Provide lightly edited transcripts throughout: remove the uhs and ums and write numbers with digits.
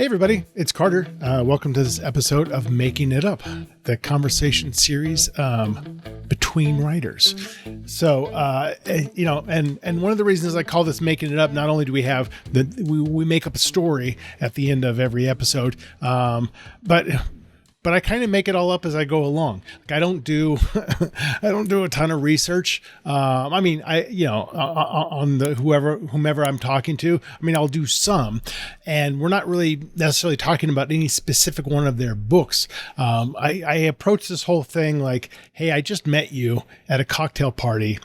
everybody, it's Carter. Welcome to this episode of Making It Up, the conversation series between writers. So, and one of the reasons I call this Making It Up, not only do we have we make up a story at the end of every episode, but I kind of make it all up as I go along. Like I don't do a ton of research. On the whomever I'm talking to. I mean, I'll do some, and we're not really necessarily talking about any specific one of their books. I approach this whole thing like, hey, I just met you at a cocktail party,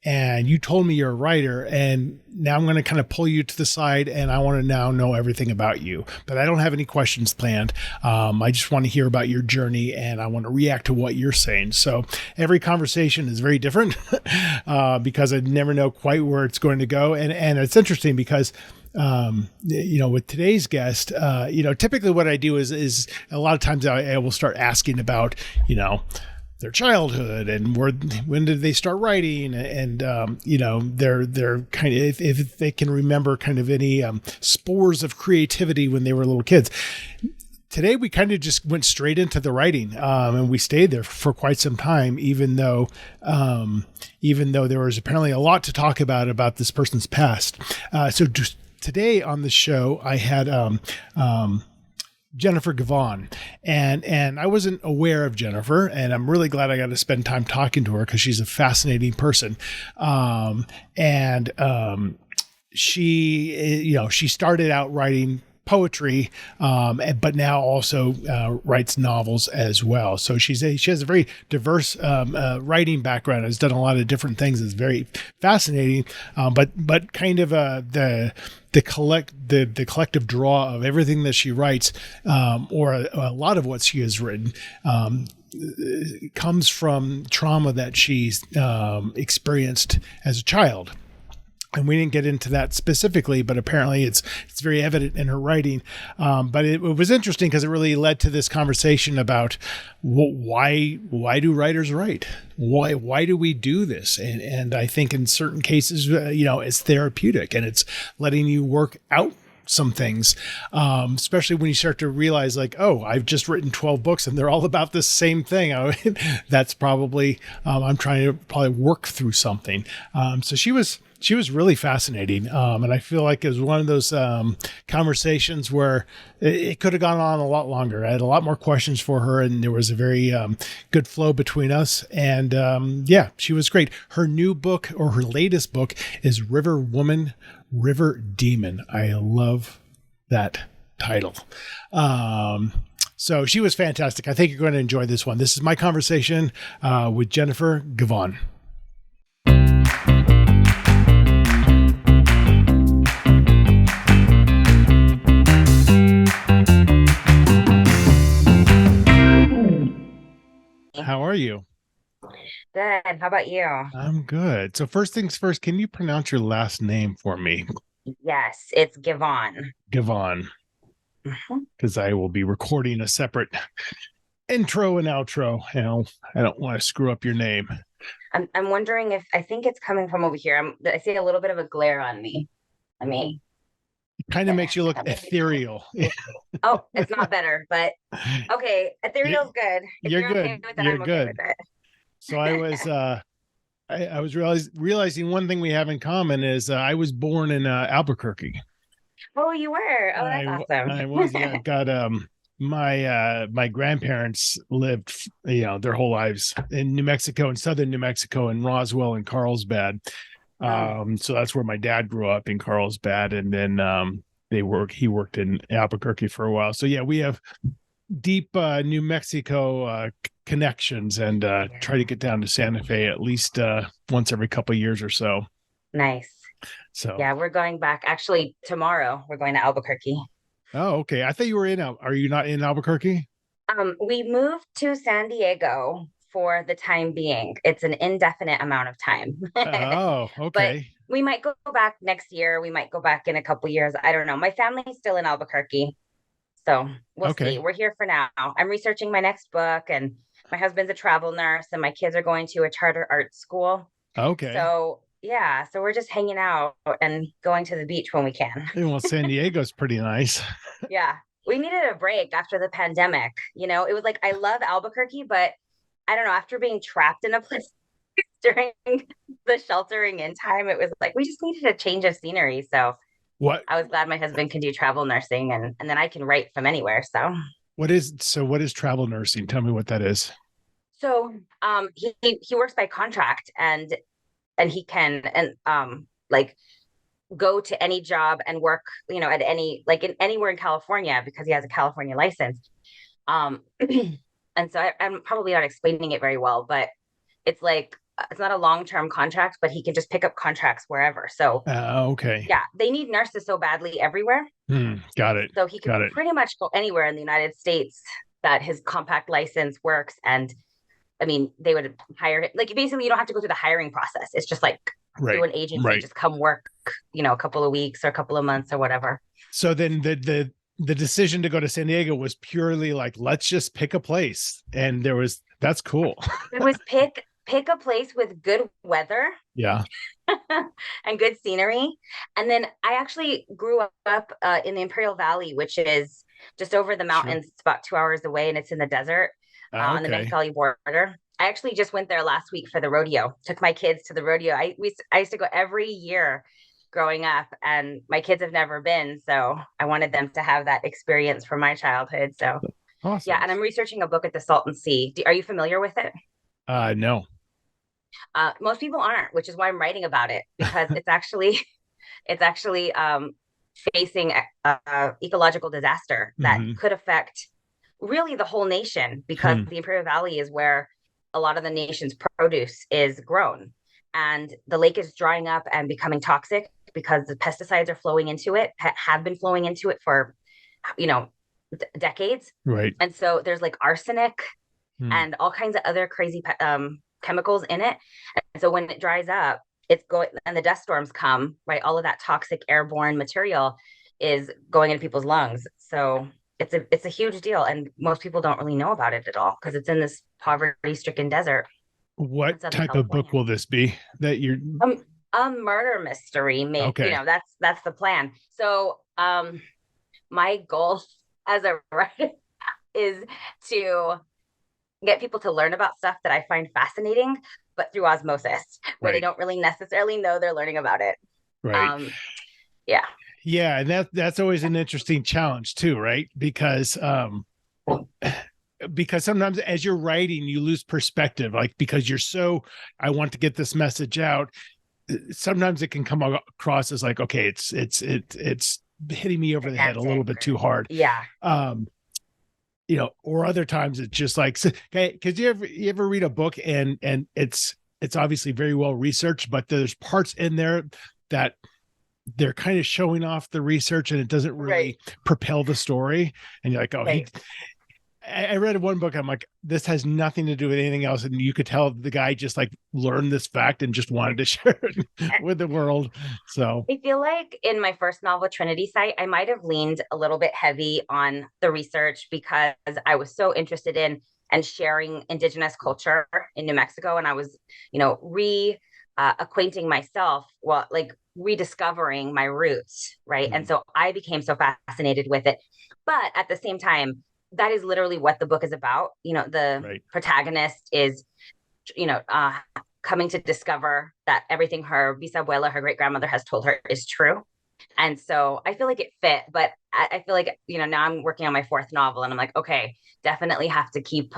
and you told me you're a writer, and now I'm going to kind of pull you to the side, and I want to now know everything about you. But I don't have any questions planned. I just want to hear about your journey, and I want to react to what you're saying. So every conversation is very different because I never know quite where it's going to go. And it's interesting because with today's guest, typically what I do is a lot of times I will start asking about, their childhood and when did they start writing, and their kind of if they can remember kind of any spores of creativity when they were little kids. Today we kind of just went straight into the writing, and we stayed there for quite some time, even though there was apparently a lot to talk about this person's past. So just today on the show I had Jennifer Givhan, and I wasn't aware of Jennifer, and I'm really glad I got to spend time talking to her because she's a fascinating person. She started out writing poetry, but now also writes novels as well. So she has a very diverse writing background. Has done a lot of different things. It's very fascinating, but kind of the collective draw of everything that she writes, or a lot of what she has written, comes from trauma that she's experienced as a child. And we didn't get into that specifically, but apparently it's very evident in her writing. But it was interesting because it really led to this conversation about why do writers write? Why do we do this? And I think in certain cases, it's therapeutic and it's letting you work out some things, especially when you start to realize like, oh, I've just written 12 books and they're all about the same thing. That's probably, I'm trying to probably work through something. So she was really fascinating. And I feel like it was one of those conversations where it could have gone on a lot longer. I had a lot more questions for her, and there was a very good flow between us. And she was great. Her new book, or her latest book, is River Woman, River Demon. I love that title. So she was fantastic. I think you're going to enjoy this one. This is my conversation with Jennifer Givhan. How are you? Good. How about you? I'm good. So first things first, can you pronounce your last name for me? Yes, it's Givhan. Givhan. Because I will be recording a separate intro and outro. I don't want to screw up your name. I'm wondering if I think it's coming from over here. I see a little bit of a glare on me. It kind of makes you look ethereal. Oh, it's not better, but okay. Ethereal's good. If you're good. Okay with that, you're I'm good. Okay with it. So I was, I was realizing one thing we have in common is I was born in Albuquerque. Oh, you were? Oh, that's awesome. I was. Yeah, I've got my grandparents lived their whole lives in New Mexico, in southern New Mexico, in Roswell and Carlsbad. So that's where my dad grew up, in Carlsbad, and then he worked in Albuquerque for a while. So yeah, we have deep New Mexico connections, and try to get down to Santa Fe at least once every couple of years or so. Nice. So yeah, we're going back. Actually, tomorrow we're going to Albuquerque. Oh, okay. I thought you were are you not in Albuquerque? We moved to San Diego for the time being. It's an indefinite amount of time. Oh, okay. But we might go back next year. We might go back in a couple years. I don't know. My family's still in Albuquerque. So we'll see. We're here for now. I'm researching my next book, and my husband's a travel nurse, and my kids are going to a charter art school. Okay. So yeah, so we're just hanging out and going to the beach when we can. Well, San Diego's pretty nice. Yeah. we needed a break after the pandemic. It was like, I love Albuquerque, but I don't know, after being trapped in a place during the sheltering in time, it was like, we just needed a change of scenery. So What I was glad my husband can do travel nursing, and then I can write from anywhere. what is travel nursing? Tell me what that is. So he works by contract, and he can, and like, go to any job and work, at any, like, anywhere in California, because he has a California license. And so I'm probably not explaining it very well, but it's like, it's not a long-term contract, but he can just pick up contracts wherever. So Okay. yeah, they need nurses so badly everywhere. Got it. So he could Got it. pretty much go anywhere in the United States that his compact license works. And I mean, they would hire him. Like, basically, you don't have to go through the hiring process. It's just like Right. through an agency, Right. just come work, a couple of weeks or a couple of months or whatever. So then the decision to go to San Diego was purely like, let's just pick a place. And that's cool. It was pick a place with good weather. Yeah. And good scenery. And then I actually grew up in the Imperial Valley, which is just over the mountains. Sure. It's about 2 hours away, and it's in the desert on the Mesa Valley border. I actually just went there last week for the rodeo. Took my kids to the rodeo. I used to go every year growing up, and my kids have never been, so I wanted them to have that experience from my childhood. So awesome. Yeah, and I'm researching a book at the Salton Sea. Are you familiar with it? No. Most people aren't, which is why I'm writing about it, because it's actually facing ecological disaster that could affect really the whole nation, because the Imperial Valley is where a lot of the nation's produce is grown, and the lake is drying up and becoming toxic because the pesticides are flowing into it, have been flowing into it for decades. Right. And so there's like arsenic and all kinds of other crazy chemicals in it. And so when it dries up, it's going, and the dust storms come, right? All of that toxic airborne material is going into people's lungs. So it's a huge deal, and most people don't really know about it at all, because it's in this poverty-stricken desert. What type of book will this be that you're a murder mystery? Maybe. Okay. That's the plan. So my goal as a writer is to get people to learn about stuff that I find fascinating, but through osmosis, where they don't really necessarily know they're learning about it. Right. Yeah. Yeah. And that's always an interesting challenge too, right? Because sometimes as you're writing, you lose perspective, like, because I want to get this message out. Sometimes it can come across as like, okay, it's hitting me over the head a little bit too hard. Yeah. Or other times it's just like, okay, because you ever read a book and it's obviously very well researched, but there's parts in there that they're kind of showing off the research and it doesn't really propel the story. And you're like, oh, I read one book. I'm like, this has nothing to do with anything else. And you could tell the guy just like learned this fact and just wanted to share it with the world. So I feel like in my first novel, Trinity Sight, I might have leaned a little bit heavy on the research, because I was so interested in and sharing Indigenous culture in New Mexico. And I was, acquainting myself, rediscovering my roots. Right. And so I became so fascinated with it. But at the same time, that is literally what the book is about. The protagonist is, coming to discover that everything her bisabuela, her great grandmother, has told her is true. And so I feel like it fit, but I feel like, now I'm working on my fourth novel, and I'm like, okay, definitely have to keep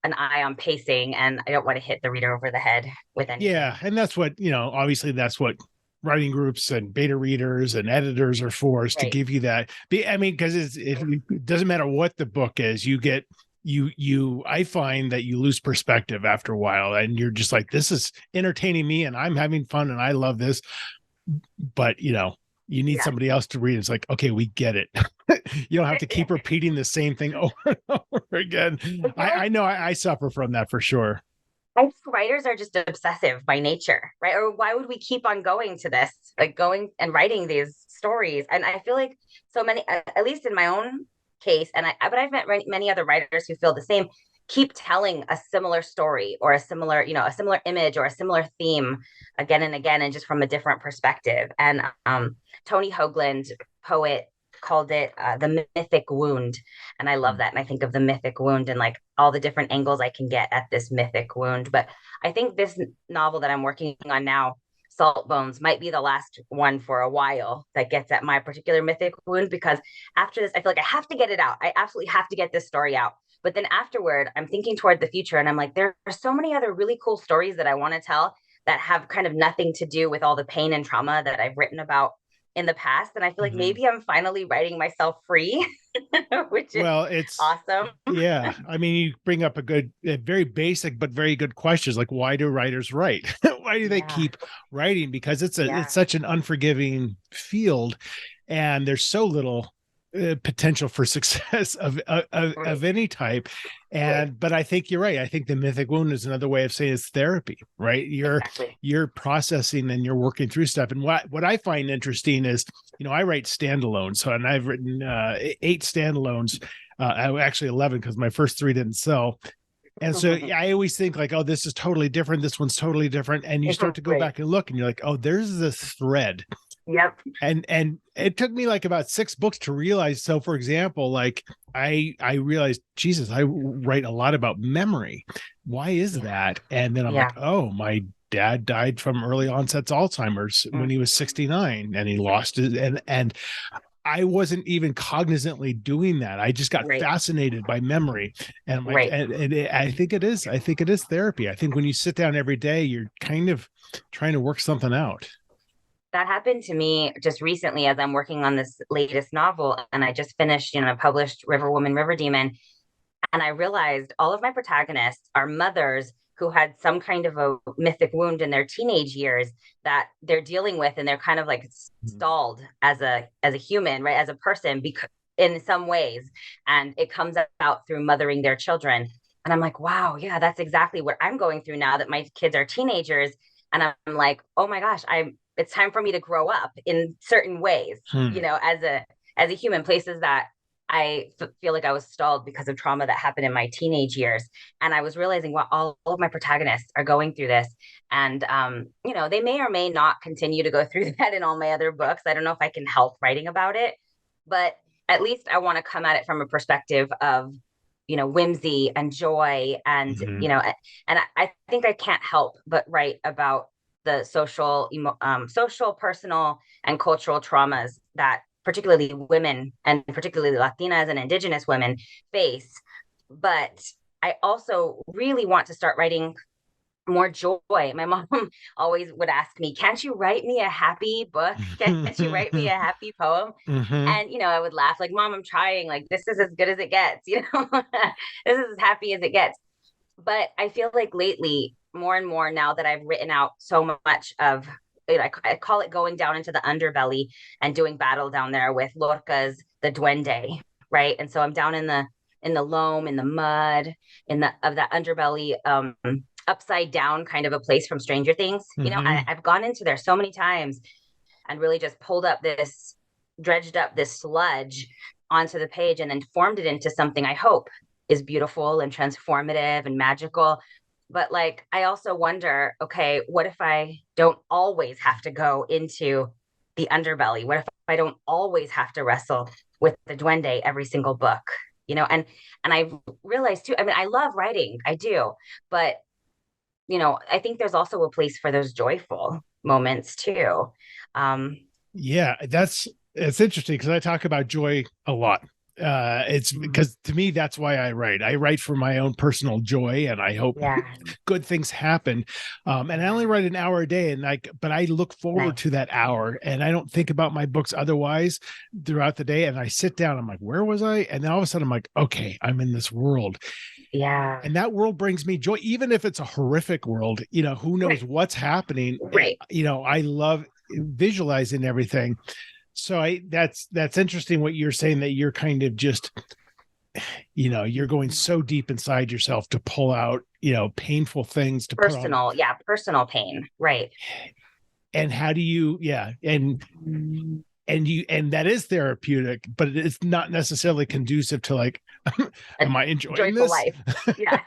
an eye on pacing, and I don't want to hit the reader over the head with anything. Yeah. And that's what, obviously that's what writing groups and beta readers and editors are for, is to give you that. Because it doesn't matter what the book is, I find that you lose perspective after a while, and you're just like, this is entertaining me and I'm having fun and I love this. But, you need somebody else to read. It's like, okay, we get it. You don't have to keep repeating the same thing over and over again. I know I suffer from that for sure. I think writers are just obsessive by nature, right? Or why would we keep on going to this, like going and writing these stories? And I feel like so many, at least in my own case, but I've met many other writers who feel the same, keep telling a similar story or a similar image or a similar theme again and again, and just from a different perspective. And Tony Hoagland, poet, called it The Mythic Wound. And I love that. And I think of the mythic wound and like all the different angles I can get at this mythic wound. But I think this novel that I'm working on now, Salt Bones, might be the last one for a while that gets at my particular mythic wound, because after this, I feel like I have to get it out. I absolutely have to get this story out. But then afterward, I'm thinking toward the future and I'm like, there are so many other really cool stories that I want to tell that have kind of nothing to do with all the pain and trauma that I've written about in the past. And I feel like maybe I'm finally writing myself free, which is it's awesome. Yeah. I mean, you bring up very basic, but very good questions. Like, why do writers write? Why do they keep writing? Because it's such an unforgiving field, and there's so little potential for success of any type. But I think you're right. I think the mythic wound is another way of saying it's therapy, right? You're processing and you're working through stuff. And what I find interesting is, I write standalones. And I've written 8 standalones, actually 11, because my first 3 didn't sell. And so I always think like, oh, this is totally different. This one's totally different. And you start to go back and look and you're like, oh, there's this thread. Yep. And it took me like about 6 books to realize. So for example, like I realized, Jesus, I write a lot about memory. Why is that? And then I'm like, oh, my dad died from early onset Alzheimer's when he was 69, and he lost it. And I wasn't even cognizantly doing that. I just got fascinated by memory. And I'm like, I think it is therapy. I think when you sit down every day, you're kind of trying to work something out. That happened to me just recently as I'm working on this latest novel. And I just finished, published River Woman, River Demon. And I realized all of my protagonists are mothers who had some kind of a mythic wound in their teenage years that they're dealing with, and they're kind of like stalled as a human, right, as a person, because in some ways, and it comes out through mothering their children. And I'm like, wow, yeah, that's exactly what I'm going through now that my kids are teenagers. And I'm like, oh my gosh, it's time for me to grow up in certain ways, as a human, places that I feel like I was stalled because of trauma that happened in my teenage years. And I was realizing, well, all of my protagonists are going through this. And, they may or may not continue to go through that in all my other books. I don't know if I can help writing about it, but at least I want to come at it from a perspective of, whimsy and joy. And, and I think I can't help but write about the social, personal, and cultural traumas that particularly women, and particularly Latinas and Indigenous women, face. But I also really want to start writing more joy. My mom always would ask me, can't you write me a happy book? Can't you write me a happy poem? And, I would laugh like, Mom, I'm trying. Like, this is as good as it gets. This is as happy as it gets. But I feel like lately, more and more now that I've written out so much of, I call it going down into the underbelly and doing battle down there with Lorca's The Duende, right? And so I'm down in the loam, in the mud, of that underbelly, upside down kind of a place from Stranger Things. I've gone into there so many times and really just dredged up this sludge onto the page and then formed it into something I hope is beautiful and transformative and magical. But like, I also wonder, okay, what if I don't always have to go into the underbelly? What if I don't always have to wrestle with the duende every single book? And I realized too, I mean, I love writing, I do, but I think there's also a place for those joyful moments too. It's interesting because I talk about joy a lot. It's because to me, that's why I write. I write for my own personal joy, and I hope good things happen. And I only write an hour a day, but I look forward to that hour, and I don't think about my books otherwise throughout the day. And I sit down, I'm like, where was I? And then all of a sudden I'm like, okay, I'm in this world. Yeah. And that world brings me joy, even if it's a horrific world, who knows what's happening. Right. I love visualizing everything. So that's interesting what you're saying, that you're kind of just, you're going so deep inside yourself to pull out, painful things to personal pain. Right. And how do you, and that is therapeutic, but it's not necessarily conducive to like, am I enjoying this? Life. Yeah.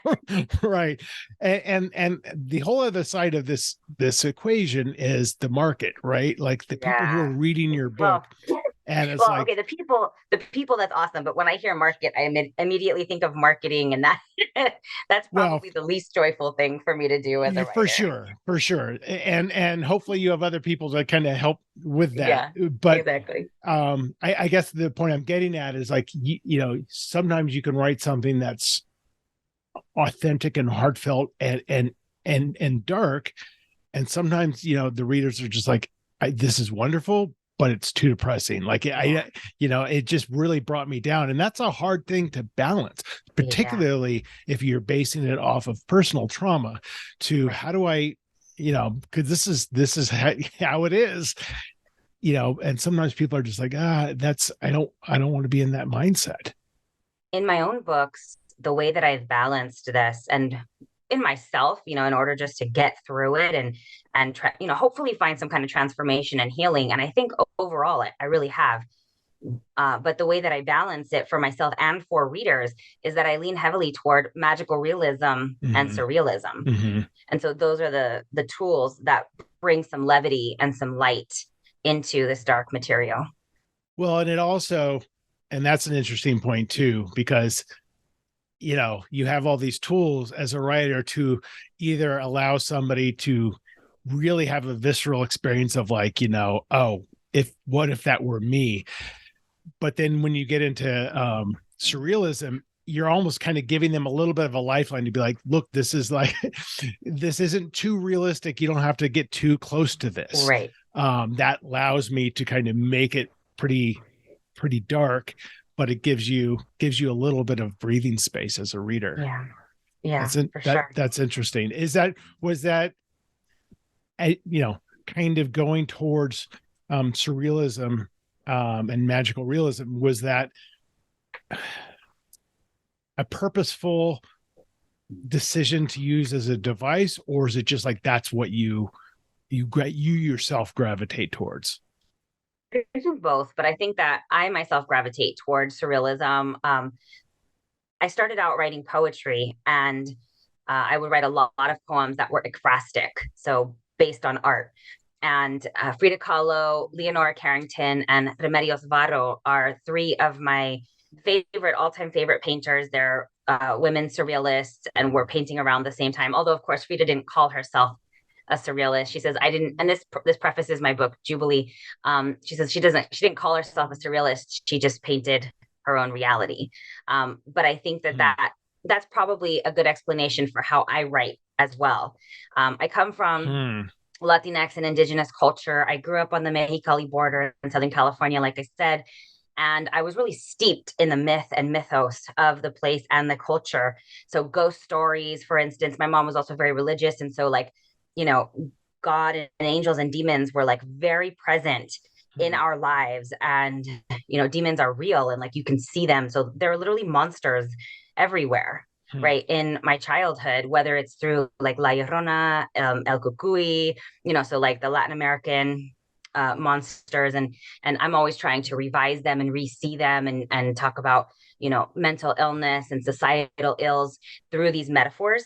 Right. And the whole other side of this equation is the market, right? Like the people who are reading your book, And it's Well, like, okay, the people, that's awesome. But when I hear market, I immediately think of marketing, and that that's well, probably the least joyful thing for me to do as a for writer. sure, for sure. And hopefully you have other people to kind of help with that. Yeah, But exactly. I guess the point I'm getting at is like, sometimes you can write something that's authentic and heartfelt and dark. And sometimes, the readers are just like, this is wonderful, but it's too depressing. Like it just really brought me down. And that's a hard thing to balance, Yeah, particularly if you're basing it off of personal trauma to right. how do I, because this is how it is, and sometimes people are just like, I don't want to be in that mindset. In my own books, the way that I've balanced this and in myself, in order just to get through it and try, hopefully find some kind of transformation and healing. And I think overall, I really have. But the way that I balance it for myself and for readers is that I lean heavily toward magical realism and Mm-hmm. surrealism. Mm-hmm. And so those are the tools that bring some levity and some light into this dark material. Well, and that's an interesting point too, because you have all these tools as a writer to either allow somebody to really have a visceral experience of like, oh, what if that were me? But then when you get into surrealism, you're almost kind of giving them a little bit of a lifeline to be like, look, this is like, this isn't too realistic. You don't have to get too close to this. Right. That allows me to kind of make it pretty dark, but it gives you a little bit of breathing space as a reader. Yeah. Yeah, for sure. That's interesting. Was that kind of going towards surrealism and magical realism? Was that a purposeful decision to use as a device, or is it just like that's what you yourself gravitate towards? This is both, but I think that I myself gravitate towards surrealism. I started out writing poetry, and I would write a lot of poems that were ekphrastic, so based on art. And Frida Kahlo, Leonora Carrington, and Remedios Varo are three of my all-time favorite painters. They're women surrealists, and were painting around the same time. Although, of course, Frida didn't call herself a surrealist. She says, I didn't, and this prefaces my book, Jubilee. She says she didn't call herself a surrealist. She just painted her own reality. But I think that's probably a good explanation for how I write as well. I come from Latinx and indigenous culture. I grew up on the Mexicali border in Southern California, like I said, and I was really steeped in the myth and mythos of the place and the culture. So ghost stories, for instance, my mom was also very religious. And so like, God and angels and demons were like very present in our lives. And, demons are real and like you can see them. So there are literally monsters everywhere. Right. In my childhood, whether it's through like La Llorona, El Cucuy, so like the Latin American monsters, and I'm always trying to revise them and re-see them and talk about, mental illness and societal ills through these metaphors.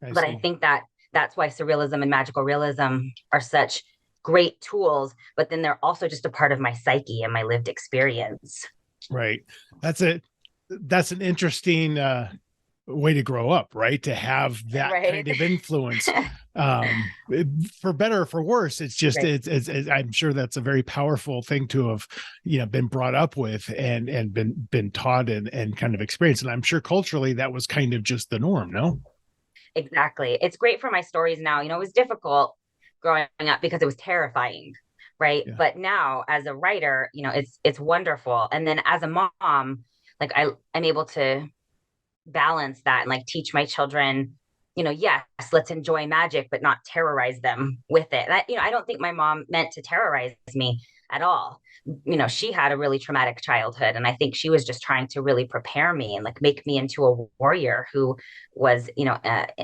But I think that that's why surrealism and magical realism are such great tools, but then they're also just a part of my psyche and my lived experience. Right. That's an interesting way to grow up, right? To have that kind of influence, for better or for worse. It's just, it's I'm sure that's a very powerful thing to have, been brought up with and been taught and kind of experienced. And I'm sure culturally that was kind of just the norm, no? Exactly. It's great for my stories now. It was difficult growing up because it was terrifying, right? Yeah. But now as a writer, it's wonderful. And then as a mom, like I'm able to balance that and like teach my children, yes, let's enjoy magic, but not terrorize them with it. I don't think my mom meant to terrorize me at all. She had a really traumatic childhood, and I think she was just trying to really prepare me and like make me into a warrior who was,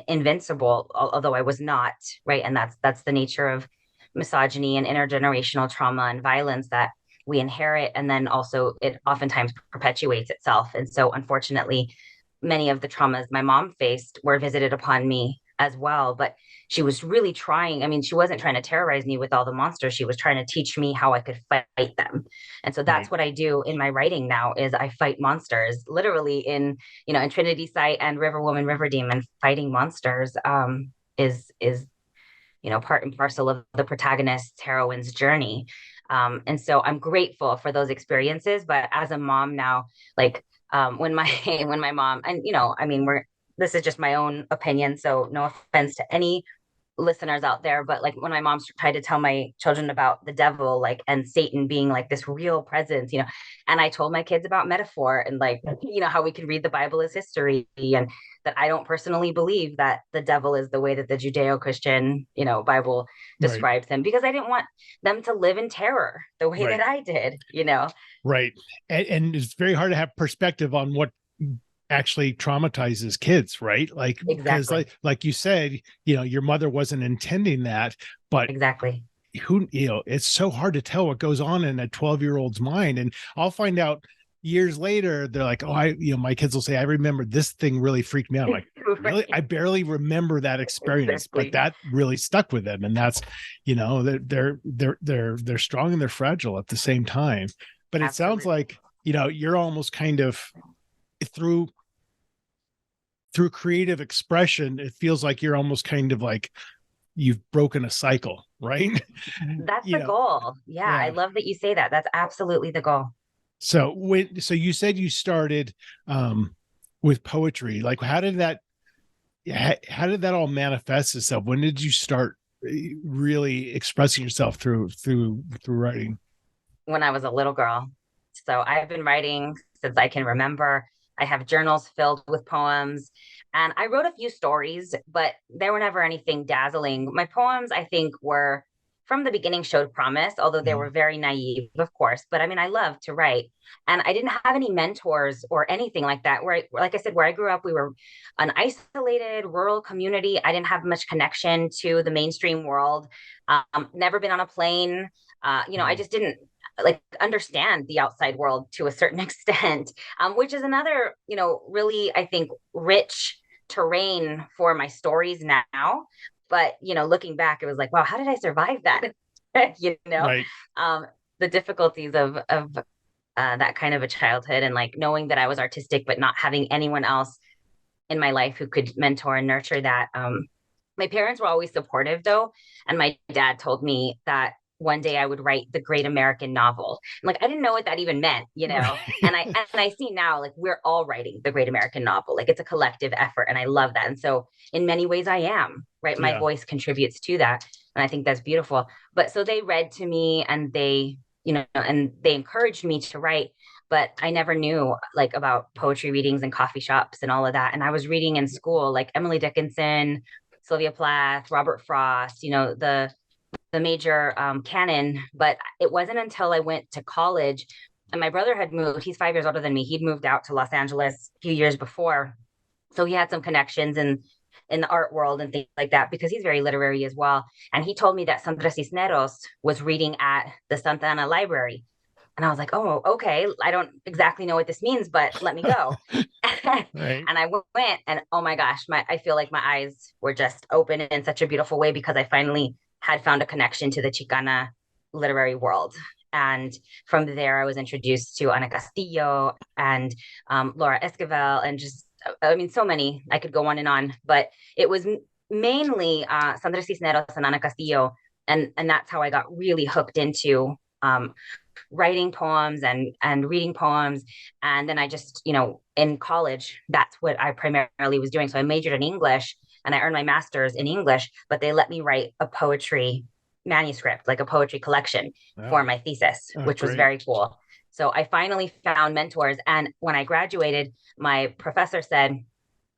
invincible, although I was not, right? And that's the nature of misogyny and intergenerational trauma and violence that we inherit, and then also it oftentimes perpetuates itself. And so unfortunately, many of the traumas my mom faced were visited upon me as well. But she was really trying. I mean, she wasn't trying to terrorize me with all the monsters. She was trying to teach me how I could fight them. And so that's Right. what I do in my writing now is I fight monsters literally in Trinity Sight and River Woman, River Demon. Fighting monsters is part and parcel of the protagonist's heroine's journey. And so I'm grateful for those experiences. But as a mom now, like when my when my mom, and I mean, this is just my own opinion, so no offense to any listeners out there, but like when my mom tried to tell my children about the devil, like, and Satan being like this real presence, and I told my kids about metaphor and like, how we could read the Bible as history, and that I don't personally believe that the devil is the way that the Judeo-Christian, Bible Right. describes him, because I didn't want them to live in terror the way that Right. I did, Right. And it's very hard to have perspective on what actually traumatizes kids, right? Like, because Exactly. like you said, your mother wasn't intending that, but Exactly. it's so hard to tell what goes on in a 12-year-old's mind. And I'll find out years later, they're like, oh, my kids will say, I remember this thing really freaked me out. I'm like, really? Right. I barely remember that experience, Exactly. but that really stuck with them. And that's, they're strong and they're fragile at the same time. But it sounds Absolutely. like, you're almost kind of through creative expression, it feels like you're almost kind of like you've broken a cycle, right? That's the goal. Yeah, I Yeah. love that you say that. That's absolutely the goal. So you said you started with poetry. Like, how did that all manifest itself? When did you start really expressing yourself through writing? When I was a little girl. So I've been writing since I can remember. I have journals filled with poems, and I wrote a few stories, but they were never anything dazzling. My poems, I think, were from the beginning showed promise, although they were very naive, of course. But I mean, I love to write. And I didn't have any mentors or anything like that. Like I said, where I grew up, we were an isolated rural community. I didn't have much connection to the mainstream world. Never been on a plane. I just didn't like understand the outside world to a certain extent, which is another, really, I think, rich terrain for my stories now. But, looking back, it was like, wow, how did I survive that? you know, Right. um, the difficulties of that kind of a childhood, and like knowing that I was artistic, but not having anyone else in my life who could mentor and nurture that. My parents were always supportive though. And my dad told me that one day I would write the great American novel. And like I didn't know what that even meant, Right. And I see now like we're all writing the great American novel. Like it's a collective effort and I love that. And so in many ways I am, right? My Yeah. voice contributes to that. And I think that's beautiful. But so they read to me and they encouraged me to write, but I never knew like about poetry readings and coffee shops and all of that. And I was reading in school like Emily Dickinson, Sylvia Plath, Robert Frost, the major canon. But it wasn't until I went to college and my brother had moved. He's 5 years older than me. He'd moved out to Los Angeles a few years before, so he had some connections in the art world and things like that because he's very literary as well. And he told me that Sandra Cisneros was reading at the Santa Ana Library. And I was like, oh, okay. I don't exactly know what this means, but let me go. Right. And I went, and oh my gosh, I feel like my eyes were just open in such a beautiful way because I finally had found a connection to the Chicana literary world. And from there, I was introduced to Ana Castillo and Laura Esquivel, and just, I mean, so many. I could go on, but it was mainly Sandra Cisneros and Ana Castillo, and that's how I got really hooked into writing poems and reading poems. And then I just, in college, that's what I primarily was doing. So I majored in English and I earned my master's in English, but they let me write a poetry manuscript, like a poetry collection for Oh, my thesis, oh, which was great. very cool. So I finally found mentors. And when I graduated, my professor said,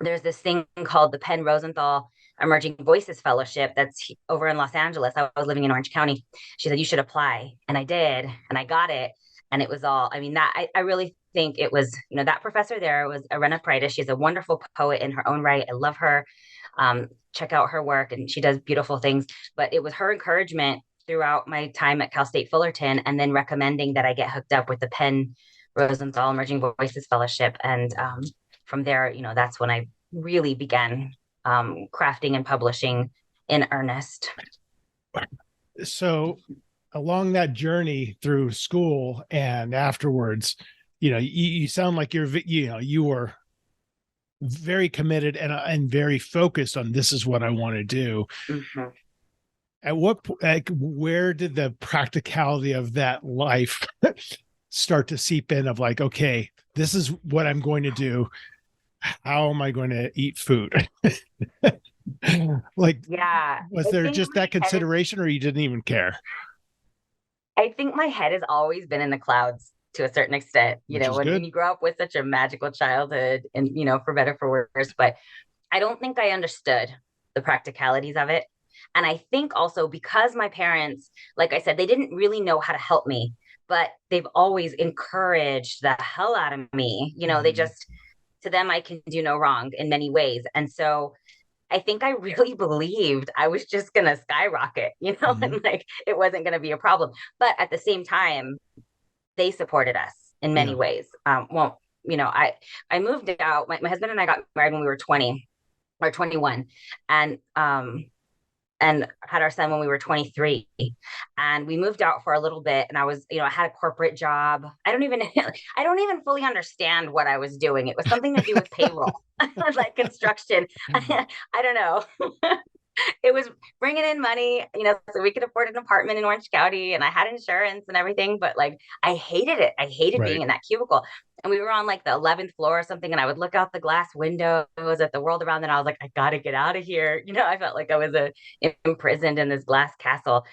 there's this thing called the Penn Rosenthal Emerging Voices Fellowship that's over in Los Angeles. I was living in Orange County. She said, you should apply. And I did, and I got it. And it was all, I mean, that I really think it was, that professor there was Arena Prida. She's a wonderful poet in her own right. I love her. Check out her work, and she does beautiful things. But it was her encouragement throughout my time at Cal State Fullerton, and then recommending that I get hooked up with the Penn Rosenthal Emerging Voices Fellowship. And from there, that's when I really began crafting and publishing in earnest. So along that journey through school and afterwards, you sound like you were very committed and very focused on, this is what I want to do. Mm-hmm. Where did the practicality of that life start to seep in of like, okay, this is what I'm going to do. How am I going to eat food? Like, yeah, was there just that consideration, or you didn't even care? I think my head has always been in the clouds to a certain extent, when you grow up with such a magical childhood and, for better, for worse, but I don't think I understood the practicalities of it. And I think also because my parents, like I said, they didn't really know how to help me, but they've always encouraged the hell out of me. They just, to them, I can do no wrong in many ways. And so I think I really believed I was just going to skyrocket, and like it wasn't going to be a problem. But at the same time, they supported us in many ways. I moved out. My husband and I got married when we were 20 or 21, and had our son when we were 23, and we moved out for a little bit, and I was, I had a corporate job. I don't even fully understand what I was doing. It was something to do with payroll, like construction. I don't know. It was bringing in money, so we could afford an apartment in Orange County, and I had insurance and everything, but like, I hated it. I hated being in that cubicle. And we were on like the 11th floor or something, and I would look out the glass windows at the world around, and I was like, I gotta get out of here. I felt like I was imprisoned in this glass castle.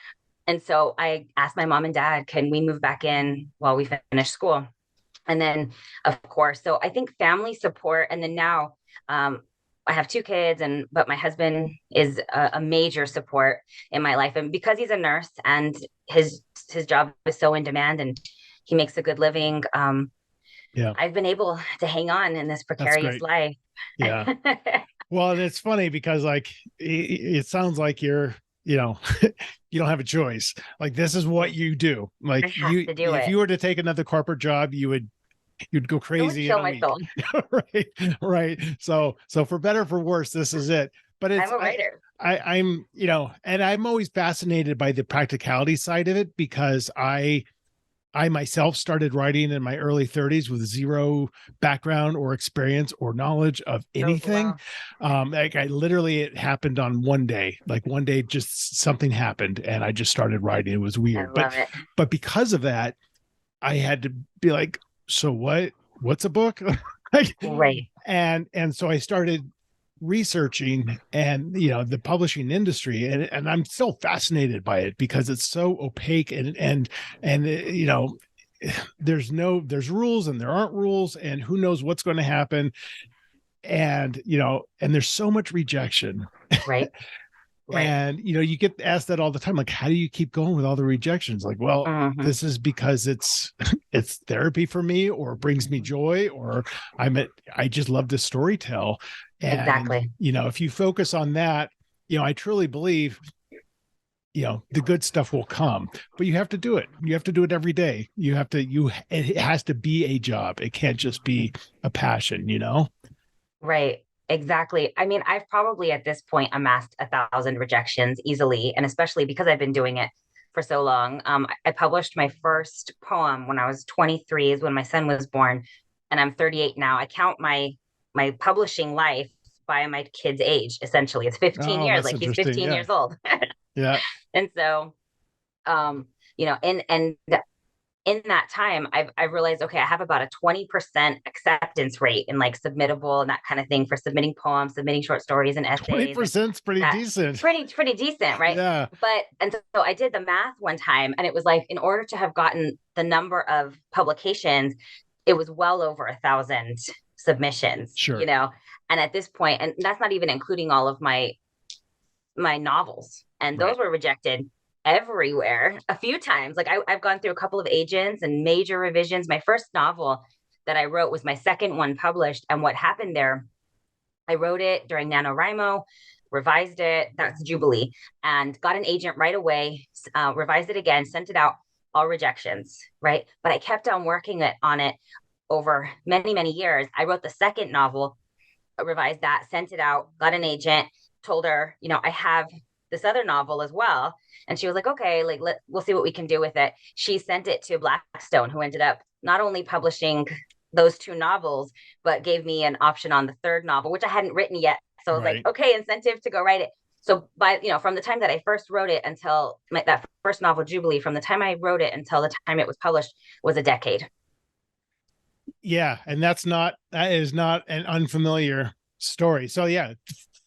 And so I asked my mom and dad, can we move back in while we finish school? And then, of course, so I think family support. And then now, I have 2 kids, but my husband is a major support in my life. And because he's a nurse and his job is so in demand and he makes a good living, I've been able to hang on in this precarious life. Yeah. Well, and it's funny because like, it sounds like you're, you don't have a choice. Like, this is what you do. Like, if you were to take another corporate job, you'd go crazy. Kill my soul. Right. So for better or for worse, this is it. But it's, I'm a writer. I'm, and I'm always fascinated by the practicality side of it, because I myself started writing in my early 30s with zero background or experience or knowledge of anything. Oh, wow. It happened on one day. Like, one day, just something happened, and I just started writing. It was weird, but because of that, I had to be like, so what's a book? Right. And so I started researching, and the publishing industry, and I'm still fascinated by it because it's so opaque, and there's rules and there aren't rules, and who knows what's going to happen, and and there's so much rejection. Right. And you get asked that all the time, like, how do you keep going with all the rejections? Like, well, this is because it's therapy for me, or brings me joy, or I just love to storytell. And, exactly. If you focus on that, I truly believe, the good stuff will come, but you have to do it. You have to do it every day. It has to be a job. It can't just be a passion, Right. Exactly. I mean, I've probably at this point amassed 1,000 rejections easily, and especially because I've been doing it for so long. I published my first poem when I was 23, is when my son was born, and I'm 38 now. I count my publishing life by my kid's age. Essentially, it's 15 years. Like, he's 15 years old. Yeah. And so, and in that time, I've realized, okay, I have about a 20% acceptance rate in like submittable and that kind of thing for submitting poems, submitting short stories and essays. 20% is pretty decent. Pretty decent, right? Yeah. And so I did the math one time, and it was like, in order to have gotten the number of publications, it was well over 1,000 submissions. Sure. And at this point, and that's not even including all of my novels, and those were rejected everywhere a few times. Like, I've gone through a couple of agents and major revisions. My first novel that I wrote was my second one published. And what happened there, I wrote it during NaNoWriMo, revised it, that's Jubilee, and got an agent right away, revised it again, sent it out, all rejections, right? But I kept on working on it over many, many years. I wrote the second novel, revised that, sent it out, got an agent, told her, I have this other novel as well. And she was like, okay, like we'll see what we can do with it. She sent it to Blackstone, who ended up not only publishing those 2 novels, but gave me an option on the 3rd novel, which I hadn't written yet. So I was like, okay, incentive to go write it. So from the time that I first wrote it until that first novel, Jubilee, from the time I wrote it until the time it was published was a decade. Yeah. And that is not an unfamiliar story. So yeah,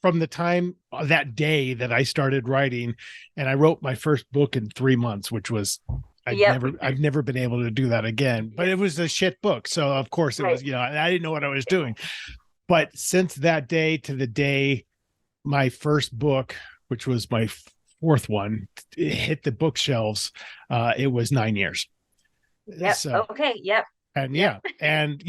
from the time that day that I started writing, and I wrote my first book in 3 months, which was, I've never been able to do that again, but it was a shit book. So of course it was, I didn't know what I was doing. But since that day to the day my first book, which was my 4th one, hit the bookshelves, it was 9 years. Yep. So, okay. Yep. And and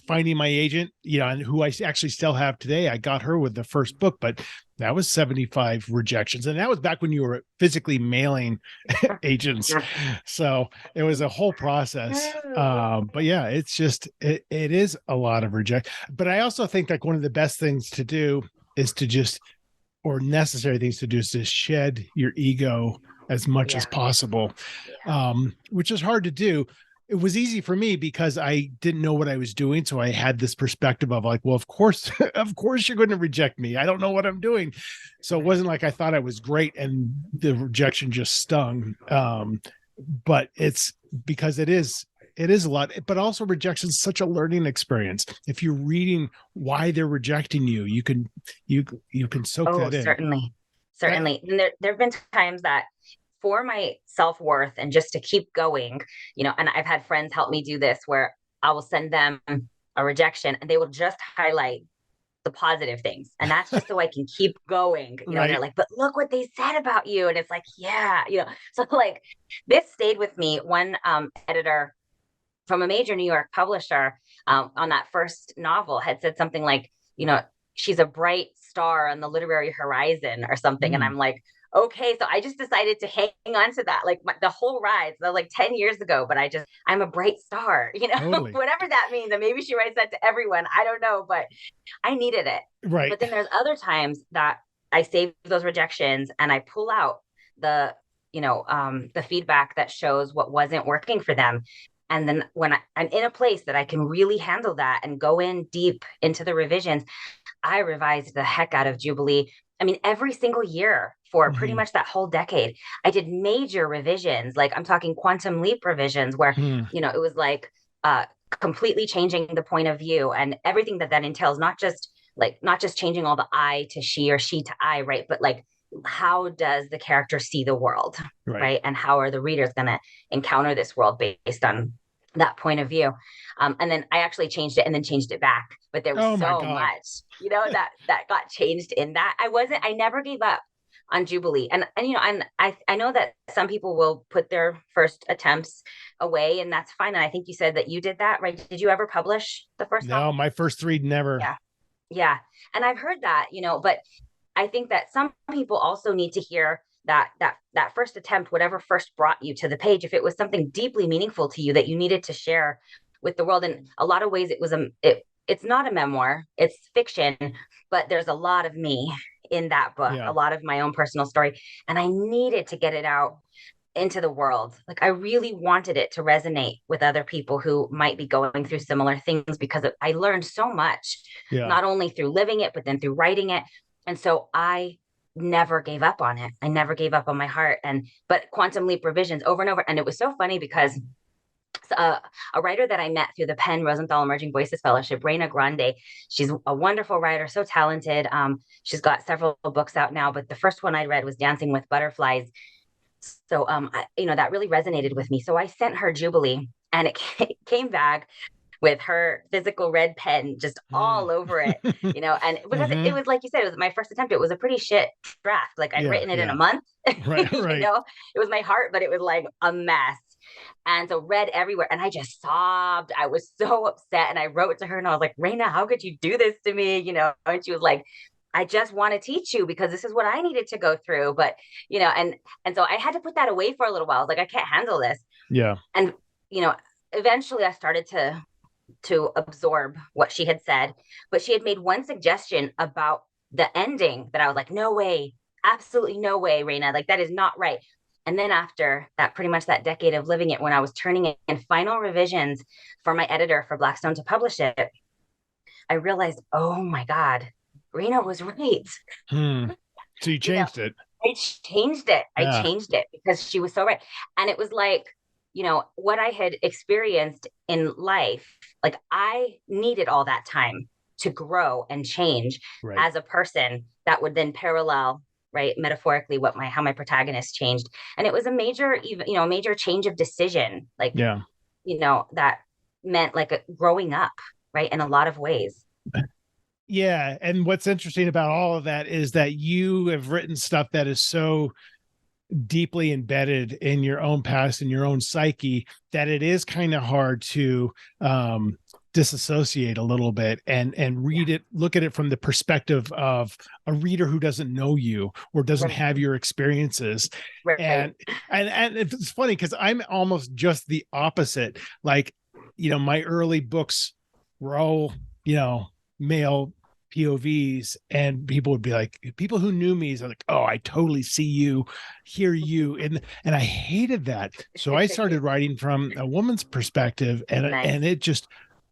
finding my agent, and who I actually still have today, I got her with the first book, but that was 75 rejections, and that was back when you were physically mailing agents. So it was a whole process. But yeah, it's just it is a lot of reject. But I also think like one of the best things to do is to just, or necessary things to do, is to shed your ego as much as possible, which is hard to do. It was easy for me because I didn't know what I was doing. So I had this perspective of like, well, of course you're going to reject me. I don't know what I'm doing. So it wasn't like I thought I was great and the rejection just stung. But it's because it is a lot, but also rejection is such a learning experience. If you're reading why they're rejecting you, you can soak that in. Certainly. And there have been times that, for my self-worth and just to keep going, and I've had friends help me do this, where I will send them a rejection and they will just highlight the positive things. And that's just so I can keep going, and they're like, but look what they said about you. And it's like, so like this stayed with me. One editor from a major New York publisher on that first novel had said something like, she's a bright star on the literary horizon or something. And I'm like, okay, so I just decided to hang on to that, like the whole ride. So like 10 years ago, but I'm a bright star, Totally. Whatever that means. And maybe she writes that to everyone. I don't know, but I needed it. Right. But then there's other times that I save those rejections and I pull out the feedback that shows what wasn't working for them. And then when I'm in a place that I can really handle that and go in deep into the revisions, I revised the heck out of Jubilee. I mean, every single year for pretty much that whole decade, I did major revisions. Like I'm talking quantum leap revisions where, it was like completely changing the point of view and everything that entails, not just changing all the I to she or she to I, right? But like, how does the character see the world, right? And how are the readers going to encounter this world based on that point of view? And then I actually changed it and then changed it back. But there was so much, that got changed in that. I never gave up on Jubilee. And I know that some people will put their first attempts away, and that's fine. And I think you said that you did that, right? Did you ever publish the first novel? No, my first 3 never. Yeah. And I've heard that, but I think that some people also need to hear that first attempt, whatever first brought you to the page, if it was something deeply meaningful to you that you needed to share with the world. In a lot of ways, it was it's not a memoir, it's fiction, but there's a lot of me in that book, a lot of my own personal story. And I needed to get it out into the world. Like I really wanted it to resonate with other people who might be going through similar things, because I learned so much, not only through living it, but then through writing it. And so I never gave up on it. I never gave up on my heart. But quantum leap revisions over and over. And it was so funny because a writer that I met through the Penn Rosenthal Emerging Voices Fellowship, Reina Grande, she's a wonderful writer, so talented. She's got several books out now, but the first one I read was Dancing with Butterflies. So, that really resonated with me. So I sent her Jubilee, and it came back with her physical red pen just all over it, and because it was, like you said, it was my first attempt. It was a pretty shit draft. Like I'd written it in a month, right. It was my heart, but it was like a mess. And so red everywhere. And I just sobbed. I was so upset. And I wrote to her and I was like, Reina, how could you do this to me? And she was like, I just want to teach you because this is what I needed to go through. But, and so I had to put that away for a little while. I was like, I can't handle this. Yeah. And, eventually I started to to absorb what she had said, but she had made one suggestion about the ending that I was like, no way, absolutely no way, Raina, like that is not right. And then after that, pretty much that decade of living it, when I was turning in final revisions for my editor for Blackstone to publish it, I realized, oh my God, Raina was right. So you You know, changed it. I changed it. I Yeah. changed it because she was so right. And it was like, what I had experienced in life, like I needed all that time to grow and change Right. as a person that would then parallel, right, metaphorically how my protagonist changed. And it was a major, even, a major change of decision, like, Yeah. that meant like growing up, right, in a lot of ways. Yeah. And what's interesting about all of that is that you have written stuff that is so deeply embedded in your own past and your own psyche that it is kind of hard to disassociate a little bit and read it, look at it from the perspective of a reader who doesn't know you or doesn't Right. have your experiences. Right. And it's funny because I'm almost just the opposite. Like, my early books were all, male POVs, and people would be like, people who knew me is like, oh, I totally see you, hear you, and I hated that. So I started writing from a woman's perspective, and Nice. and it just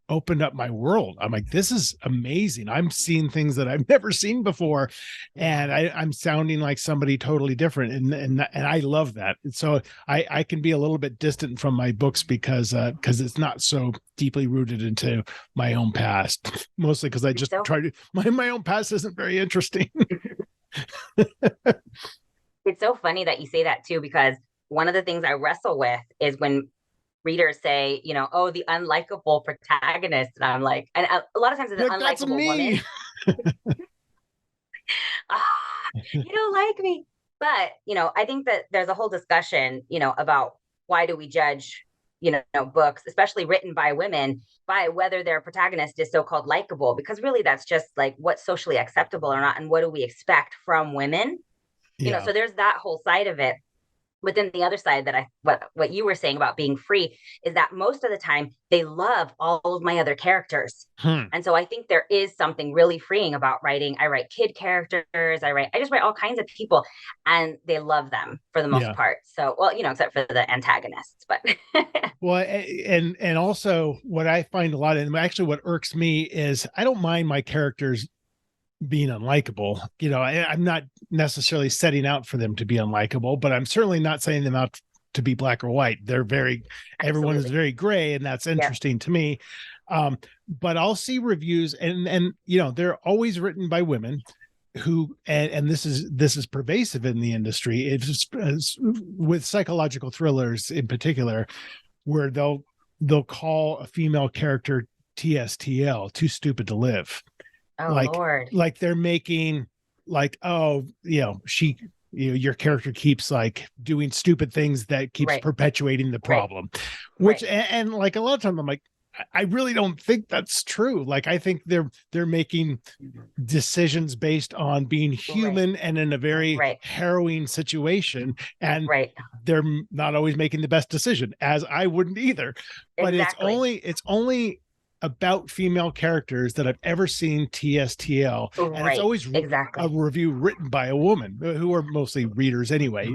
opened up my world. I'm like, this is amazing. I'm seeing things that I've never seen before, and I'm sounding like somebody totally different, and I love that. And so I can be a little bit distant from my books because it's not so deeply rooted into my own past. Mostly because I just try to my own past isn't very interesting. It's so funny that you say that too, because one of the things I wrestle with is when readers say, oh, the unlikable protagonist. And I'm like, and a lot of times it's an Like, that's unlikable me. woman. You don't like me. But, I think that there's a whole discussion, about why do we judge, books, especially written by women, by whether their protagonist is so-called likable, because really that's just like what's socially acceptable or not. And what do we expect from women? Yeah. So there's that whole side of it. But then the other side that what you were saying about being free is that most of the time they love all of my other characters. And so I think there is something really freeing about writing. I write kid characters, I just write all kinds of people, and they love them for the most part. So, well, except for the antagonists, but well, and also what I find a lot, and actually what irks me is I don't mind my characters being unlikable. I'm not necessarily setting out for them to be unlikable, but I'm certainly not setting them out to be black or white. Everyone is very gray, and that's interesting to me. But I'll see reviews, and they're always written by women who, and this is pervasive in the industry. It's with psychological thrillers in particular, where they'll call a female character TSTL, too stupid to live. Oh, Lord. Like they're making like, oh, your character keeps like doing stupid things that keeps perpetuating the problem, which and like a lot of times I'm like, I really don't think that's true. Like, I think they're making decisions based on being human and in a very harrowing situation, and they're not always making the best decision, as I wouldn't either. But it's only about female characters that I've ever seen TSTL, and it's always a review written by a woman, who are mostly readers anyway,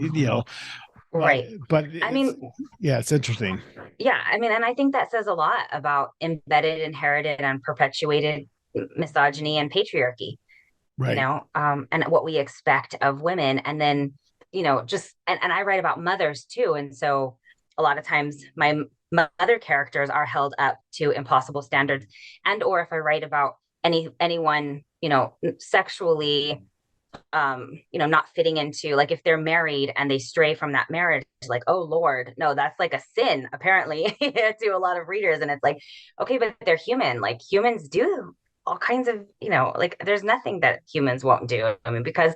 but I mean, it's interesting. Yeah, I mean, and I think that says a lot about embedded, inherited, and perpetuated misogyny and patriarchy, and what we expect of women. And then, just and I write about mothers too, and so a lot of times my mother characters are held up to impossible standards, and or if I write about anyone, sexually, not fitting into, like, if they're married and they stray from that marriage, like, oh Lord, no, that's like a sin apparently to a lot of readers. And it's like, okay, but they're human. Like, humans do all kinds of, like, there's nothing that humans won't do. I mean, because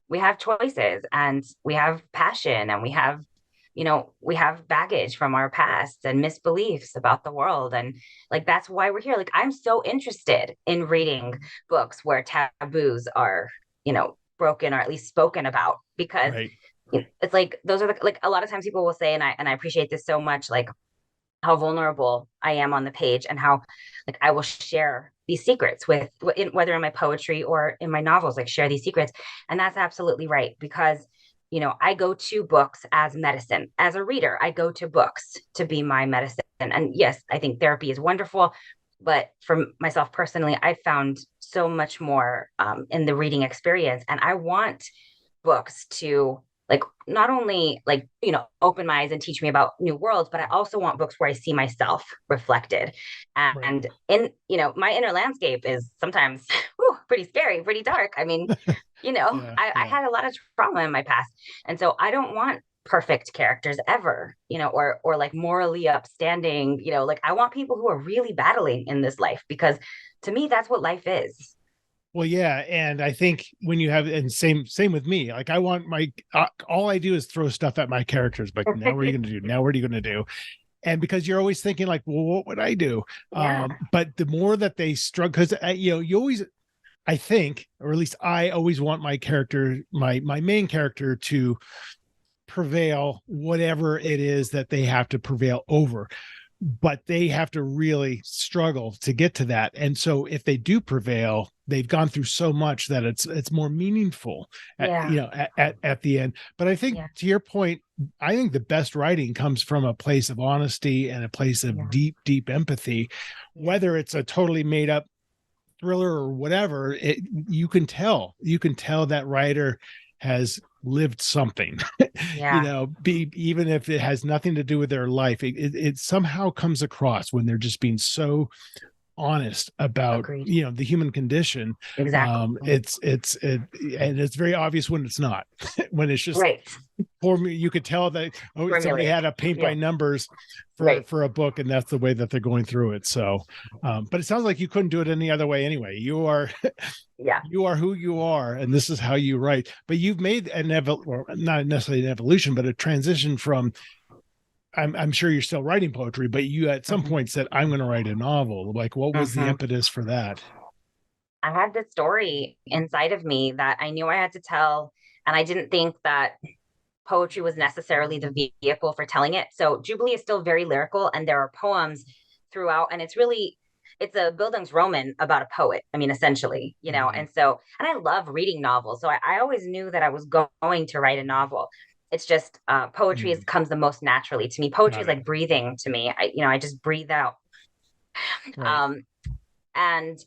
we have choices and we have passion and we have baggage from our past and misbeliefs about the world. And like, that's why we're here. Like, I'm so interested in reading books where taboos are, broken or at least spoken about, because it's like, those are like a lot of times people will say, and I appreciate this so much, like, how vulnerable I am on the page, and how like I will share these secrets with, whether in my poetry or in my novels, like share these secrets. And that's absolutely right, because I go to books as medicine. As a reader, I go to books to be my medicine. And yes, I think therapy is wonderful, but for myself personally, I found so much more in the reading experience. And I want books to like not only like open my eyes and teach me about new worlds, but I also want books where I see myself reflected. And Right. in my inner landscape is sometimes pretty scary, pretty dark. I mean, Yeah. I Yeah. had a lot of trauma in my past, and so I don't want perfect characters ever, or like morally upstanding, like I want people who are really battling in this life, because to me that's what life is. Well, yeah, and I think when you have, and same with me. Like I want my all I do is throw stuff at my characters. But now what are you going to do? Now what are you going to do? And because you're always thinking like, well, what would I do? Yeah. But the more that they struggle, because you always, I think, or at least I always want my character, my main character, to prevail whatever it is that they have to prevail over, but they have to really struggle to get to that. And so if they do prevail, they've gone through so much that it's more meaningful Yeah. at the end. But I think Yeah. to your point, I think the best writing comes from a place of honesty and a place of Yeah. deep empathy, whether it's a totally made up thriller or whatever. You can tell that writer has lived something. Yeah. Even if it has nothing to do with their life, it somehow comes across when they're just being so honest about Agreed. the human condition. Exactly. And it's very obvious when it's not. When it's just Right. for me, you could tell that somebody Formulaic. had a paint by Yeah. numbers Right. for a book, and that's the way that they're going through it. So but it sounds like you couldn't do it any other way anyway. You are Yeah. you are who you are, and this is how you write. But you've made or not necessarily an evolution, but a transition from, I'm sure you're still writing poetry, but you at some Mhm. point said, I'm going to write a novel. Like, what was the Mhm. impetus for that? I had this story inside of me that I knew I had to tell, and I didn't think that poetry was necessarily the vehicle for telling it. So Jubilee is still very lyrical, and there are poems throughout, and it's a Bildungsroman about a poet. I mean, essentially, Mhm. and so, and I love reading novels. So I always knew that I was going to write a novel. It's just poetry Mhm. comes the most naturally to me. Poetry Got is it. like breathing to me. I just breathe out. Right. Um, and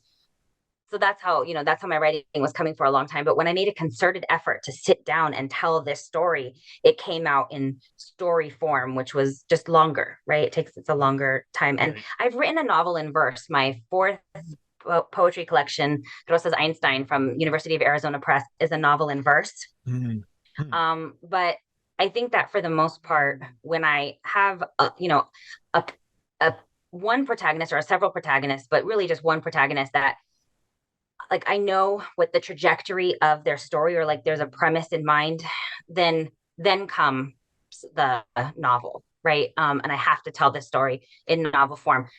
so that's how my writing was coming for a long time. But when I made a concerted effort to sit down and tell this story, it came out in story form, which was just longer, right? It's a longer time. And Right. I've written a novel in verse. My fourth poetry collection, Rosa's Einstein from University of Arizona Press, is a novel in verse. Mhm. But I think that for the most part, when I have a, a one protagonist or several protagonists, but really just one protagonist that like I know what the trajectory of their story, or like there's a premise in mind, then comes the novel, right? And I have to tell this story in novel form.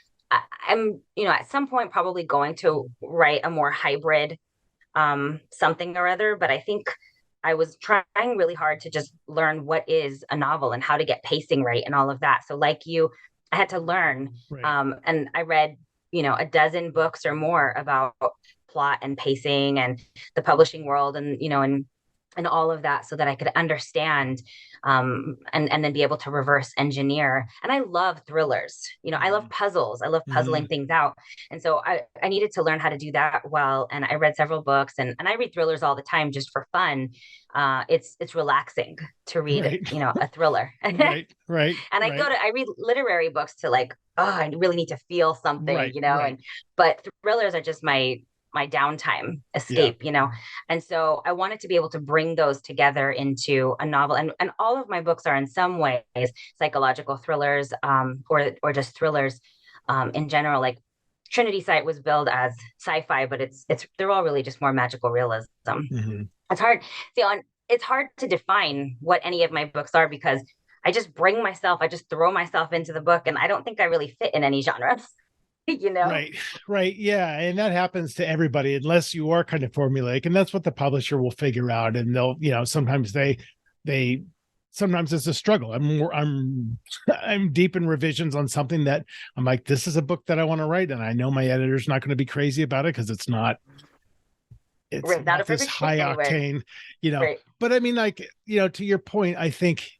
I'm, at some point probably going to write a more hybrid something or other, but I think I was trying really hard to just learn what is a novel and how to get pacing right and all of that. So like you, I had to learn, Right. and I read, a dozen books or more about plot and pacing and the publishing world, and all of that, so that I could understand, and then be able to reverse engineer. And I love thrillers. I love Mhm. puzzles. I love puzzling Mhm. things out. And so I needed to learn how to do that well. And I read several books, and I read thrillers all the time just for fun. It's relaxing to read, Right. a thriller. And Right. Right. Right. I read literary books to like, oh, I really need to feel something, Right. Right. but thrillers are just my downtime Yeah. escape, and so I wanted to be able to bring those together into a novel. And all of my books are in some ways psychological thrillers, or just thrillers in general. Like Trinity Sight was billed as sci-fi, but it's they're all really just more magical realism. Mhm. It's hard. See, it's hard to define what any of my books are, because I just throw myself into the book, and I don't think I really fit in any genre. you know? Right, right. Yeah. And that happens to everybody unless you are kind of formulaic. And that's what the publisher will figure out. And they'll, sometimes they sometimes it's a struggle. I'm deep in revisions on something that I'm like, this is a book that I want to write, and I know my editor's not going to be crazy about it because it's not not a this perfect high thing, octane, right. But I mean, like, to your point, I think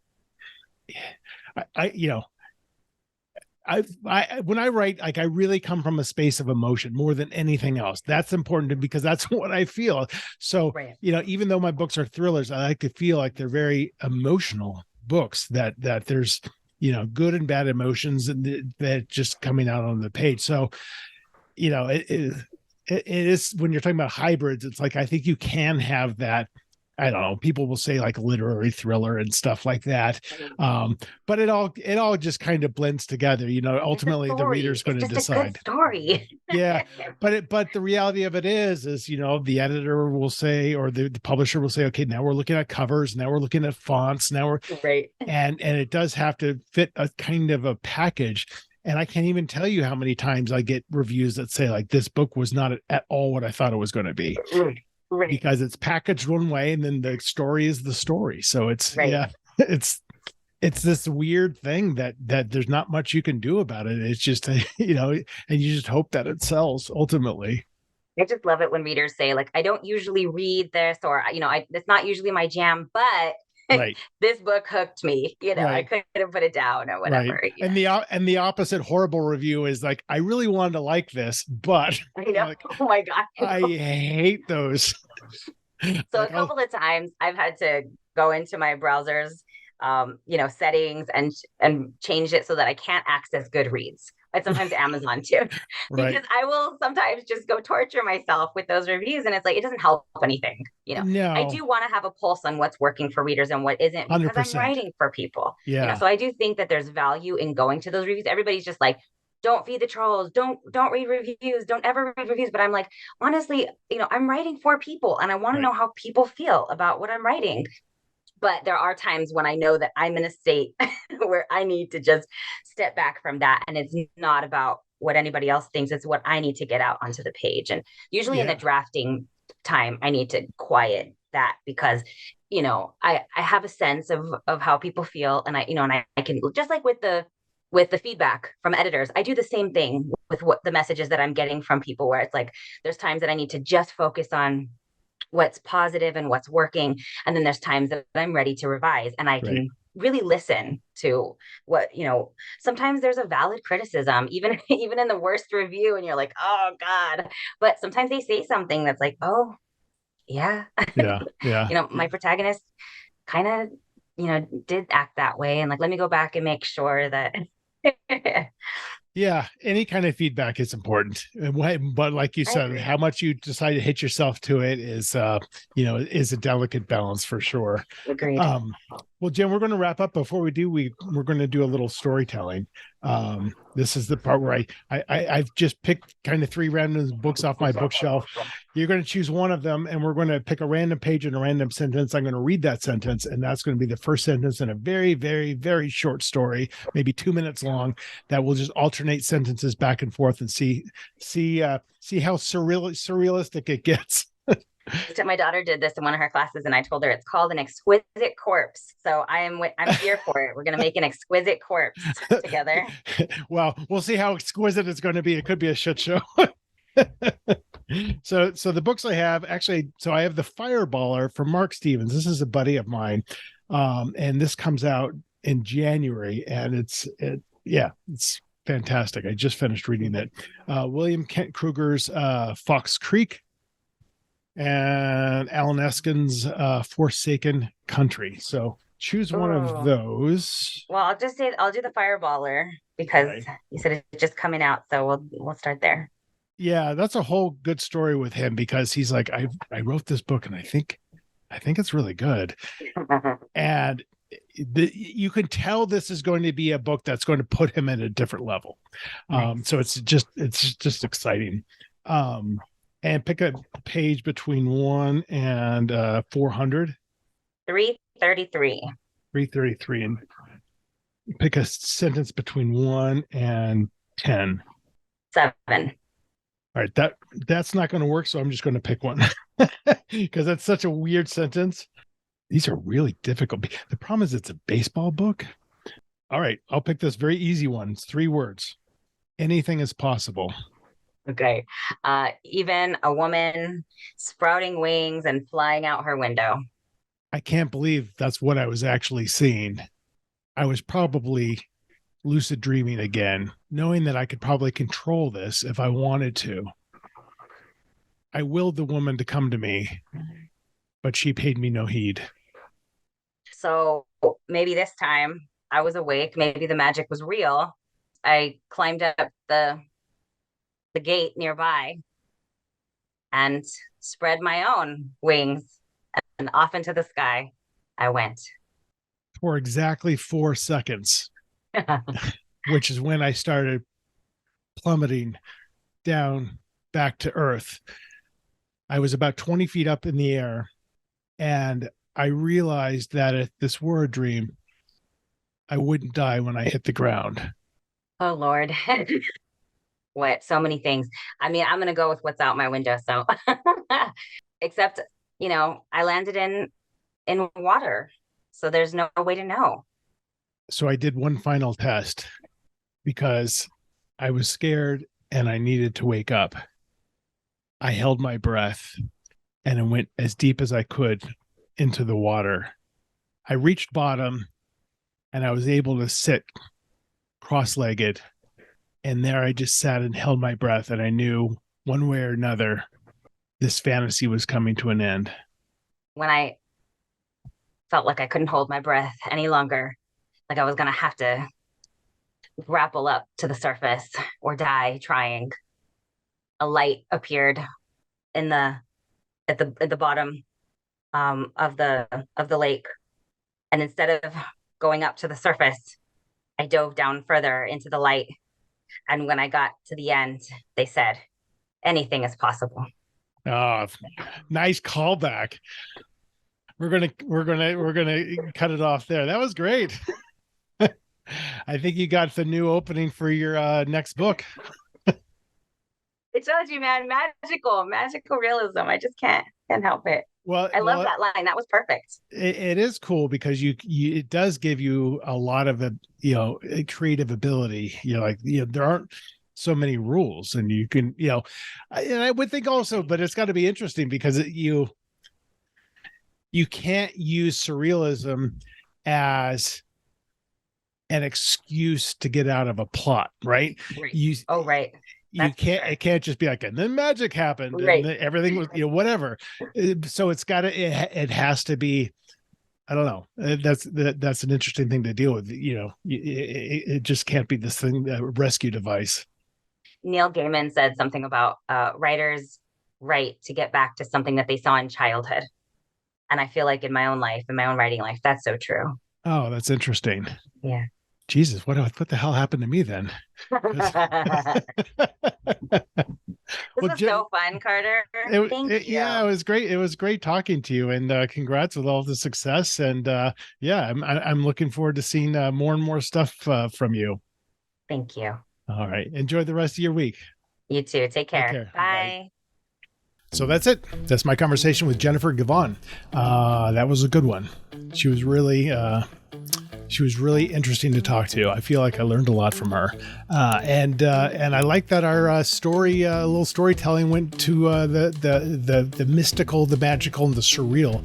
when I write, like, I really come from a space of emotion more than anything else. That's important to me because that's what I feel. So, Right. Even though my books are thrillers, I like to feel like they're very emotional books that there's, good and bad emotions and that just coming out on the page. So, it is, when you're talking about hybrids, it's like, I think you can have that. I don't know. People will say like literary thriller and stuff like that. But it all just kind of blends together. Ultimately the reader's going to decide. It's just a good story. Yeah. But the reality of it is, the editor will say, or the publisher will say, okay, now we're looking at covers. Now we're looking at fonts. Now we're right. And it does have to fit a kind of a package. And I can't even tell you how many times I get reviews that say like, this book was not at all what I thought it was going to be. Right. Because it's packaged one way and then the story is the story. So it's, right. yeah, it's this weird thing that there's not much you can do about it. It's just, and you just hope that it sells ultimately. I just love it when readers say like, I don't usually read this, or, it's not usually my jam, but right. this book hooked me, right. I couldn't put it down or whatever. Right. And the opposite horrible review is like, I really wanted to like this, but I know. Like, oh my God. I hate those. So a couple of times I've had to go into my browser's, settings and change it so that I can't access Goodreads. And sometimes Amazon too, because I will sometimes just go torture myself with those reviews. And it's like, it doesn't help anything. No. I do want to have a pulse on what's working for readers and what isn't, because 100%. I'm writing for people. Yeah. So I do think that there's value in going to those reviews. Everybody's just like, don't feed the trolls, don't read reviews, don't ever read reviews. But I'm like, honestly, I'm writing for people and I want to know how people feel about what I'm writing. But there are times when I know that I'm in a state where I need to just step back from that. And it's not about what anybody else thinks. It's what I need to get out onto the page. And usually in the drafting time, I need to quiet that because, I have a sense of how people feel. And I can, just like with the feedback from editors, I do the same thing with what the messages that I'm getting from people, where it's like, there's times that I need to just focus on what's positive and what's working. And then there's times that I'm ready to revise and I can really listen to what, sometimes there's a valid criticism, even in the worst review. And you're like, oh God, but sometimes they say something that's like, oh yeah. Yeah. My protagonist kind of, did act that way. And like, let me go back and make sure that yeah, any kind of feedback is important. But like you said, how much you decide to hit yourself to it is a delicate balance for sure. Agreed. Well, Jen, we're going to wrap up. Before we do, we're going to do a little storytelling. This is the part where I've just picked kind of 3 random books off my bookshelf. You're going to choose one of them, and we're going to pick a random page and a random sentence. I'm going to read that sentence, and that's going to be the first sentence in a very, very, very short story, maybe 2 minutes long, that will just alternate sentences back and forth and see how surrealistic it gets. My daughter did this in one of her classes, and I told her it's called an exquisite corpse. So I'm here for it. We're going to make an exquisite corpse together. Well, we'll see how exquisite it's going to be. It could be a shit show. So the books I have, actually, so I have The Fireballer from Mark Stevens. This is a buddy of mine. And this comes out in January, and it's fantastic. I just finished reading it. William Kent Kruger's Fox Creek, and Alan Eskin's Forsaken Country. So choose one of those. Well, I'll just say I'll do The Fireballer because you said it's just coming out, so we'll start there. Yeah, that's a whole good story with him because he's like, I wrote this book and I think it's really good. And you can tell this is going to be a book that's going to put him at a different level. So it's just exciting. And pick a page between 1 and 400. 333. 333, and pick a sentence between 1 and 10. 7. All right, that's not going to work, so I'm just going to pick one because that's such a weird sentence. These are really difficult. The problem is it's a baseball book. All right, I'll pick this very easy one. It's 3 words. Anything is possible. Okay. Even a woman sprouting wings and flying out her window. I can't believe that's what I was actually seeing. I was probably lucid dreaming again, knowing that I could probably control this if I wanted to. I willed the woman to come to me, but she paid me no heed. So maybe this time I was awake. Maybe the magic was real. I climbed up the gate nearby and spread my own wings, and off into the sky I went. For exactly 4 seconds, which is when I started plummeting down back to earth. I was about 20 feet up in the air, and I realized that if this were a dream, I wouldn't die when I hit the ground. Oh, Lord. What? So many things. I mean, I'm going to go with what's out my window. So, except, I landed in water. So there's no way to know. So I did one final test because I was scared and I needed to wake up. I held my breath and I went as deep as I could into the water. I reached bottom and I was able to sit cross-legged. And there I just sat and held my breath. And I knew one way or another, this fantasy was coming to an end. When I felt like I couldn't hold my breath any longer, like I was going to have to grapple up to the surface or die trying, a light appeared at the bottom of the lake. And instead of going up to the surface, I dove down further into the light. And when I got to the end, they said, anything is possible. Oh, nice callback. We're gonna cut it off there. That was great. I think you got the new opening for your next book. I told you, man, magical realism. I just can't help it. Well, I love that line. That was perfect. It is cool because it does give you a lot of creative ability. There aren't so many rules, and you can and I would think also, but it's got to be interesting because you can't use surrealism as an excuse to get out of a plot, right? Right. It can't just be like, and then magic happened, right, and then everything was, whatever. So it has to be, I don't know. That's an interesting thing to deal with. It just can't be this thing, rescue device. Neil Gaiman said something about writers write to get back to something that they saw in childhood. And I feel like in my own life, in my own writing life, that's so true. Oh, that's interesting. Yeah. Jesus, what the hell happened to me then? This was so fun, Carter. Thank you. Yeah, it was great. It was great talking to you, and congrats with all the success. And I'm looking forward to seeing more and more stuff from you. Thank you. All right. Enjoy the rest of your week. You too. Take care. Bye. Bye. So that's it. That's my conversation with Jennifer Givhan. That was a good one. She was really interesting to talk to. I feel like I learned a lot from her. And I like that our little storytelling went to the mystical, the magical, and the surreal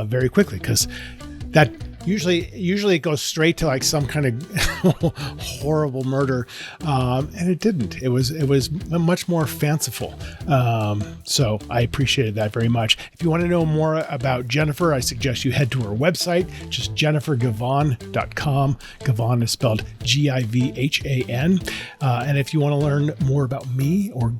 very quickly, because that usually it goes straight to like some kind of horrible murder, and it didn't. It was much more fanciful. So I appreciated that very much. If you want to know more about Jennifer, I suggest you head to her website, just jennifergivhan.com. Givhan is spelled Givhan. And if you want to learn more about me, or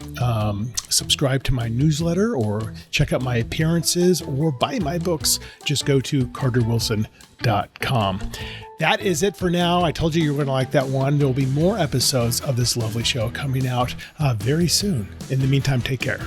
subscribe to my newsletter, or check out my appearances, or buy my books, just go to carterwilson.com. That is it for now. I told you were going to like that one. There will be more episodes of this lovely show coming out very soon. In the meantime, take care.